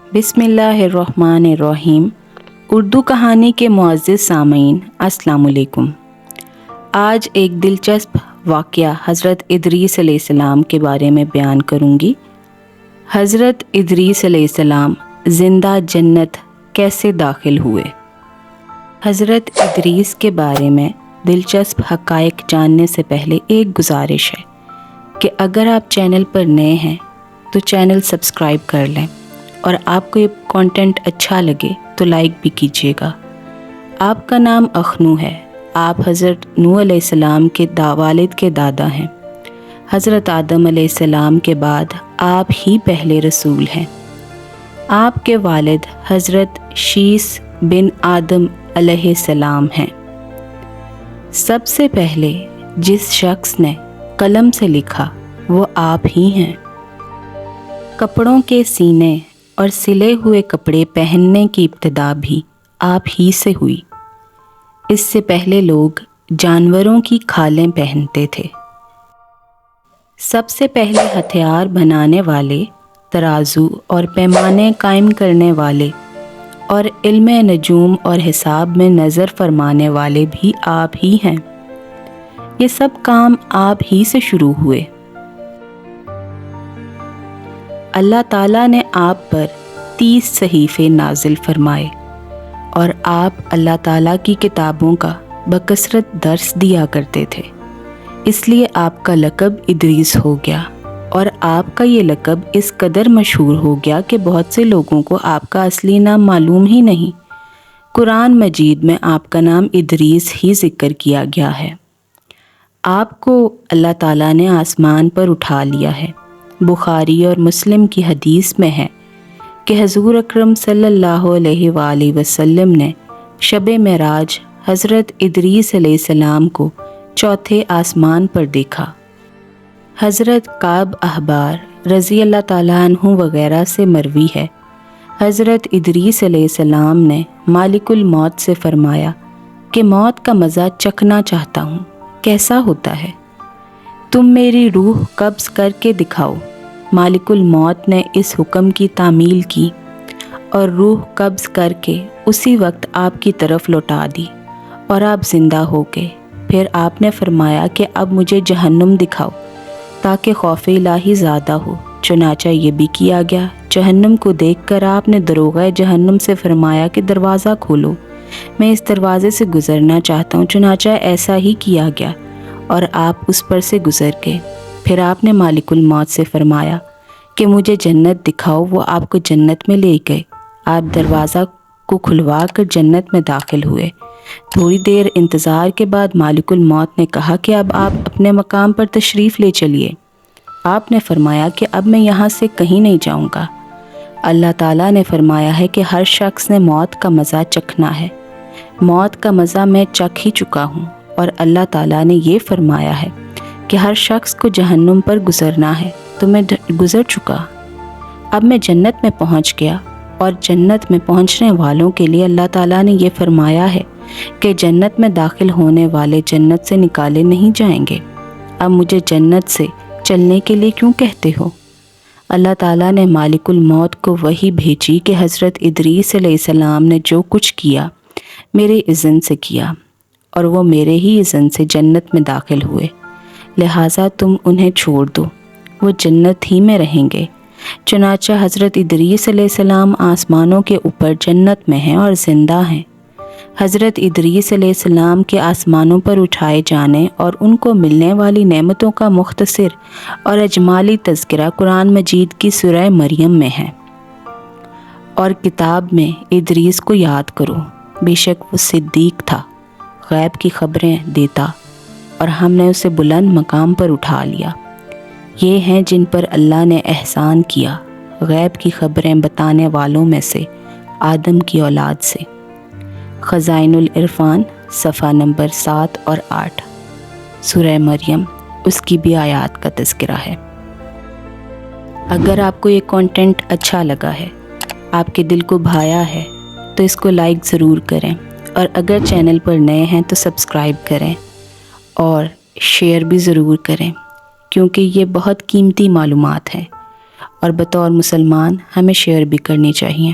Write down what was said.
बिस्मिल्लाहिर्रहमानिर्रहीम। उर्दू कहानी के मुअज़्ज़िज़ सामीन, अस्सलाम वालेकुम। आज एक दिलचस्प वाक़या हज़रत इदरीस अलैहिस्सलाम के बारे में बयान करूँगी। हज़रत इदरीस अलैहिस्सलाम ज़िंदा जन्नत कैसे दाखिल हुए। हज़रत इदरीस के बारे में दिलचस्प हक़ाइक़ जानने से पहले एक गुजारिश है कि अगर आप चैनल पर नए हैं तो चैनल सब्सक्राइब कर लें और आपको ये कंटेंट अच्छा लगे तो लाइक भी कीजिएगा। आपका नाम अखनू है। आप हज़रत नूह अलैहिस्सलाम के वालिद के दादा हैं। हज़रत आदम अलैहिस्सलाम के बाद आप ही पहले रसूल हैं। आपके वालिद हज़रत शीस बिन आदम अलैहिस्सलाम हैं। सबसे पहले जिस शख्स ने कलम से लिखा वो आप ही हैं। कपड़ों के सीने और सिले हुए कपड़े पहनने की इब्तिदा भी आप ही से हुई। इससे पहले लोग जानवरों की खालें पहनते थे। सबसे पहले हथियार बनाने वाले, तराजू और पैमाने कायम करने वाले और इल्म नजूम और हिसाब में नज़र फरमाने वाले भी आप ही हैं। ये सब काम आप ही से शुरू हुए। अल्लाह ताला ने आप पर 30 सहीफ़े नाजिल फरमाए और आप अल्लाह ताला की किताबों का बकसरत दर्स दिया करते थे। इसलिए आपका लक़ब इदरीस हो गया और आपका ये लक़ब इस कदर मशहूर हो गया कि बहुत से लोगों को आपका असली नाम मालूम ही नहीं। कुरान मजीद में आपका नाम इदरीस ही ज़िक्र किया गया है। आपको अल्लाह ताला ने आसमान पर उठा लिया है। बुखारी और मुस्लिम की हदीस में है कि हज़ूर अकरम सल्लल्लाहु अलैहि वसल्लम ने शब मेराज हज़रत इदरीस अलैहिस्सलाम को चौथे आसमान पर देखा। हज़रत काब अहबार रज़ी अल्लाह ताला अन्हु वग़ैरह से मरवी है, हज़रत इदरीस अलैहिस्सलाम ने मालिकुल मौत से फ़रमाया कि मौत का मज़ा चखना चाहता हूँ, कैसा होता है? तुम मेरी रूह कब्ज़ करके दिखाओ। मालिकुल मौत ने इस हुक्म की तामील की और रूह कब्ज़ करके उसी वक्त आपकी तरफ लौटा दी और आप ज़िंदा हो गए। फिर आपने फरमाया कि अब मुझे जहन्नुम दिखाओ ताकि खौफ इलाही ज़्यादा हो। चुनाचा ये भी किया गया। जहन्नुम को देखकर आपने दरोगा जहन्नुम से फरमाया कि दरवाज़ा खोलो, मैं इस दरवाज़े से गुज़रना चाहता हूँ। चुनाचा ऐसा ही किया गया और आप उस पर से गुज़र गए। फिर आपने मालिकुल मौत से फरमाया कि मुझे जन्नत दिखाओ। वो आपको जन्नत में ले गए। आप दरवाज़ा को खुलवा कर जन्नत में दाखिल हुए। थोड़ी देर इंतज़ार के बाद मालिकुल मौत ने कहा कि अब आप अपने मकाम पर तशरीफ़ ले चलिए। आपने फरमाया कि अब मैं यहाँ से कहीं नहीं जाऊँगा। अल्लाह ताला ने फरमाया है कि हर शख्स ने मौत का मज़ा चखना है। मौत का मज़ा मैं चख ही चुका हूँ और अल्लाह ताला ने ये फरमाया है कि हर शख्स को जहन्नुम पर गुज़रना है, तो मैं गुज़र चुका। अब मैं जन्नत में पहुँच गया और जन्नत में पहुँचने वालों के लिए अल्लाह ताला ने ये फरमाया है कि जन्नत में दाखिल होने वाले जन्नत से निकाले नहीं जाएंगे। अब मुझे जन्नत से चलने के लिए क्यों कहते हो? अल्लाह ताला ने मालिकुल मौत को वही भेजी कि हज़रत इदरीस अलैहिस्सलाम ने जो कुछ किया मेरे इज़्न से किया और वो मेरे ही इज़्न से जन्नत में दाखिल हुए। लिहाजा तुम उन्हें छोड़ दो, वो जन्नत ही में रहेंगे। चुनाचा हज़रत इदरीस अलैहिस्सलाम आसमानों के ऊपर जन्नत में हैं और ज़िंदा हैं। हज़रत इदरीस अलैहिस्सलाम के आसमानों पर उठाए जाने और उनको मिलने वाली नेमतों का मुख्तसर और अजमाली तज़किरा कुरान मजीद की सूरह मरियम में है। और किताब में इदरीस को याद करो, बेशक वो सिद्दीक था, गैब की खबरें देता और हमने उसे बुलंद मकाम पर उठा लिया। ये हैं जिन पर अल्लाह ने एहसान किया, गैब की खबरें बताने वालों में से आदम की औलाद से। ख़ज़ाइनुल इरफ़ान सफ़ा नंबर 7 और 8, सूरह मरियम, उसकी भी आयात का तज़किरा है। अगर आपको ये कंटेंट अच्छा लगा है, आपके दिल को भाया है, तो इसको लाइक ज़रूर करें और अगर चैनल पर नए हैं तो सब्सक्राइब करें और शेयर भी ज़रूर करें, क्योंकि ये बहुत कीमती मालूमात हैं اور بطور مسلمان ہمیں شیئر بھی کرنی چاہیے۔